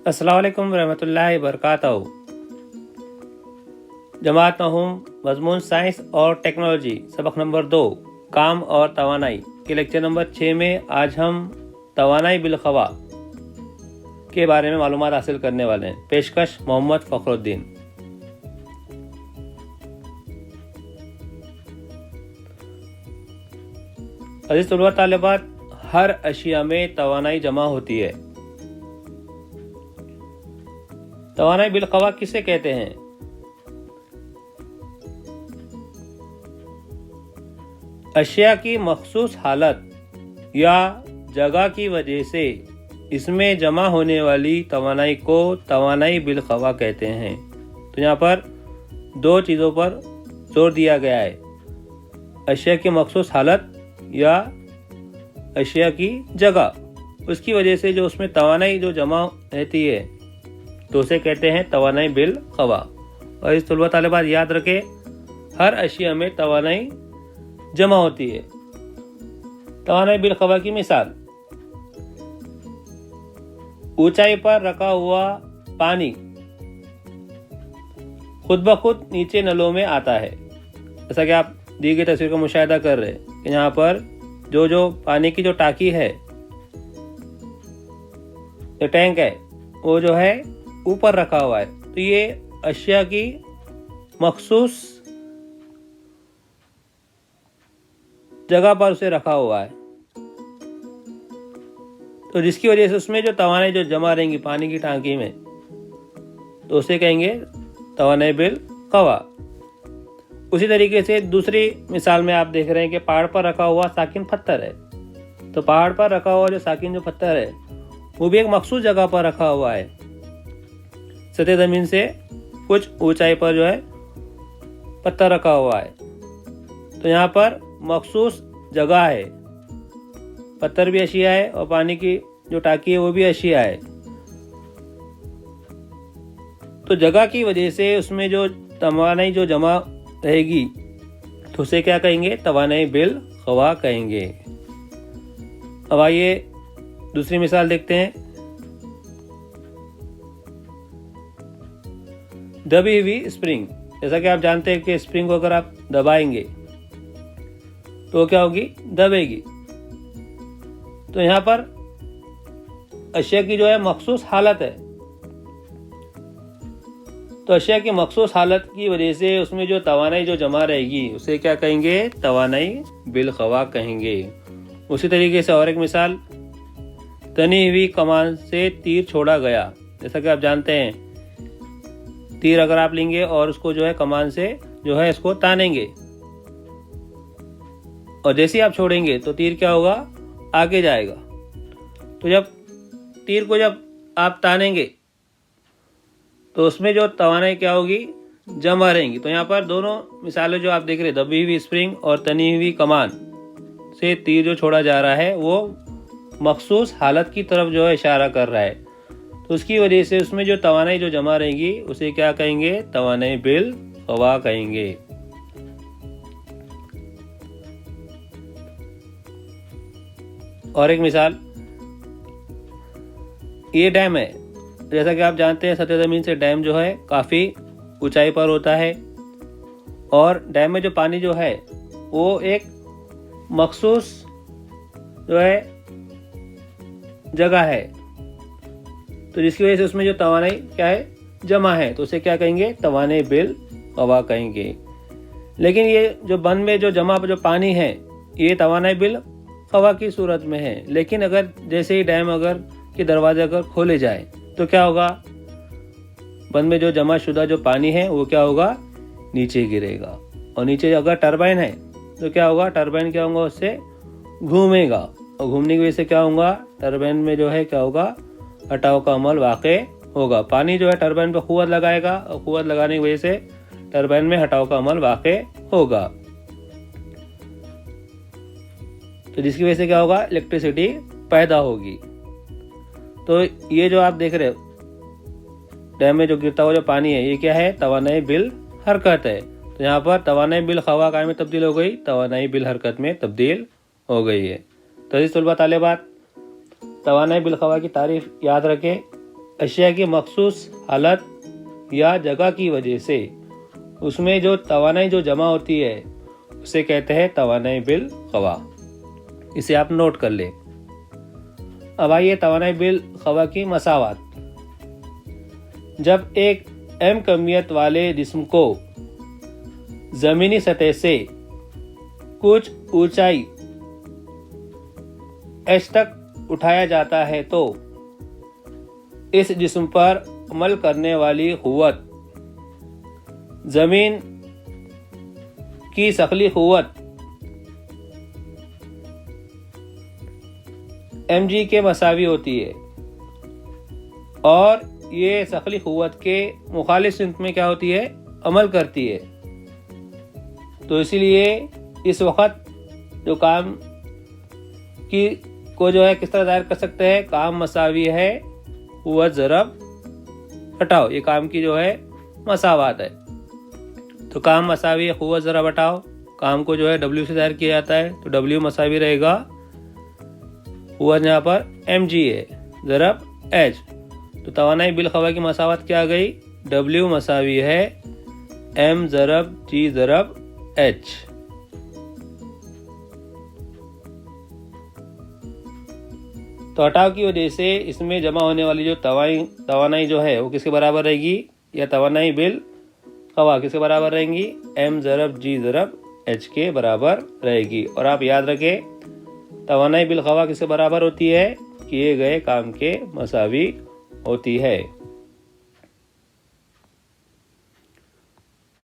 अस्सलाम वालेकुम रहमतुल्लाहि बरकातहू। जमात नहूम मजमून साइंस और टेक्नोलॉजी सबक नंबर 2 काम और तवानाई के लेक्चर नंबर 6 में आज हम तवानाई बिलखवा के बारे में मालूमात हासिल करने वाले हैं। पेशकश मोहम्मद फ़खरुद्दीन। अज़ीज़ तलबा तालिबात, हर अशिया में तवानाई जमा होती है। तवानाई बिलखवा किसे कहते हैं? अशिया की मखसूस हालत या जगह की वजह से इसमें जमा होने वाली तवानाई को तवानाई बिलखवा कहते हैं। तो यहाँ पर दो चीज़ों पर जोर दिया गया है, अशिया की मखसूस हालत या अशिया की जगह। उसकी वजह से जो उसमें तवानाई जो जमा रहती है तो उसे कहते हैं तवानाई बिलखवा। और इस तलबा तालिबात याद रखें, हर अशिया में तवानाई जमा होती है। तवानाई बिलखवा की मिसाल, ऊंचाई पर रखा हुआ पानी खुद ब खुद नीचे नलों में आता है। जैसा कि आप दी गई तस्वीर का मुशाहिदा कर रहे हैं कि यहाँ पर जो पानी की जो टाकी है, जो टैंक है, वो जो है ऊपर रखा हुआ है। तो ये अशिया की मखसूस जगह पर उसे रखा हुआ है, तो जिसकी वजह से उसमें जो तवानाई जो जमा रहेंगी पानी की टांकी में, तो उसे कहेंगे तवानाई बिलखवा। उसी तरीके से दूसरी मिसाल में आप देख रहे हैं कि पहाड़ पर रखा हुआ साकिन पत्थर है। तो पहाड़ पर रखा हुआ जो साकिन जो पत्थर है वो भी एक मखसूस जगह पर रखा हुआ है। सतह जमीन से कुछ ऊंचाई पर जो है पत्थर रखा हुआ है। तो यहाँ पर मखसूस जगह है, पत्थर भी अशिया है और पानी की जो टाकी है वो भी अशिया है। तो जगह की वजह से उसमें जो तवानाई जो जमा रहेगी तो उसे क्या कहेंगे? तवानाई बिलखवा कहेंगे। अब आइए दूसरी मिसाल देखते हैं। दबी हुई स्प्रिंग। जैसा कि आप जानते हैं कि स्प्रिंग को अगर आप दबाएंगे तो क्या होगी? दबेगी। तो यहाँ पर अशिया की जो है मखसूस हालत है। तो अशिया की मखसूस हालत की वजह से उसमें जो तवानाई जो जमा रहेगी उसे क्या कहेंगे? तवानाई बिलखवा कहेंगे। उसी तरीके से और एक मिसाल, तनी हुई कमान से तीर छोड़ा गया। जैसा कि आप जानते हैं, तीर अगर आप लेंगे और उसको जो है कमान से जो है इसको तानेंगे, और जैसे ही आप छोड़ेंगे तो तीर क्या होगा? आगे जाएगा। तो जब तीर को जब आप तानेंगे तो उसमें जो तवानाई क्या होगी? जमा रहेंगी। तो यहाँ पर दोनों मिसालें जो आप देख रहे हैं, दबी हुई स्प्रिंग और तनी हुई कमान से तीर जो छोड़ा जा रहा है वो मखसूस हालत की तरफ जो है इशारा कर रहा है। तो उसकी वजह से उसमें जो तवानाई जो जमा रहेंगी उसे क्या कहेंगे? तवानाई बिलखवा कहेंगे। और एक मिसाल, ये डैम है। जैसा कि आप जानते हैं, सतह जमीन से डैम जो है काफ़ी ऊंचाई पर होता है, और डैम में जो पानी जो है वो एक मखसूस जो है जगह है, तो जिसकी वजह से उसमें जो तवानाई क्या है? जमा है। तो उसे क्या कहेंगे? तवानाई बिलखवा कहेंगे। लेकिन ये जो बंद में जो जमा जो पानी है ये तवानाई बिलखवा की सूरत में है। लेकिन अगर जैसे ही डैम अगर के दरवाजे अगर खोले जाए तो क्या होगा? बंद में जो जमा शुदा जो पानी है वो क्या होगा? नीचे गिरेगा। और नीचे अगर टरबाइन है तो क्या होगा? टरबाइन क्या होगा? उससे घूमेगा, और घूमने की वजह से क्या होगा? टरबाइन में जो है क्या होगा? हटाव का अमल वाक़ई होगा। पानी जो है टरबाइन पर क़ुव्वत लगाएगा, और क़ुव्वत लगाने की वजह से टरबाइन में हटाव का अमल वाक़ई होगा। तो जिसकी वजह से क्या होगा? इलेक्ट्रिसिटी पैदा होगी। तो ये जो आप देख रहे हो डैम में जो गिरता हुआ जो पानी है ये क्या है? तवानाई बिल हरकत है। तो यहाँ पर तवानाई बिलखवा काय में तब्दील हो गई? तवानाई बिल हरकत में तब्दील हो गई है। तो इस तलबा तालिबात, तवानाई बिलखवा की तारीफ याद रखें अशिया की मखसूस हालत या जगह की वजह से उसमें जो तवानाई जो जमा होती है उसे कहते हैं तवानाई बिल ख़वा। इसे आप नोट कर ले। अब आइए तवानाई बिल ख़वा की मसावत। जब एक m कमियत वाले जिस्म को ज़मीनी सतह से कुछ ऊंचाई h तक उठाया जाता है तो इस जिस्म पर अमल करने वाली क़ुव्वत ज़मीन की सखली क़ुव्वत mg के मसावी होती है और ये सखली क़ुव्वत के मुखालिफ सिमत में क्या होती है, अमल करती है। तो इसीलिए इस वक्त जो काम की को जो है किस तरह ज़ाहिर कर सकते हैं, काम मसावी है क़ुव्वत ज़रब हटाओ। ये काम की जो है मसावात है। तो काम मसावी है क़ुव्वत ज़रब हटाओ। काम को जो है W से ज़ाहिर किया जाता है तो W मसावी रहेगा क़ुव्वत यहाँ पर mg है ज़रब h। तो तवानाई बिल ख़वा की मसावत क्या आ गई, W मसावी है m ज़रब g ज़रब h। तो हटाव की वजह से इसमें जमा होने वाली जो तवानाई जो है वो किसके बराबर रहेगी, या तवानाई बिल ख़वा किसके बराबर रहेंगी, m ज़रब g ज़रब h के बराबर रहेगी। और आप याद रखें तवानाई बिल ख़वा किसके बराबर होती है, किए गए काम के मसावी होती है।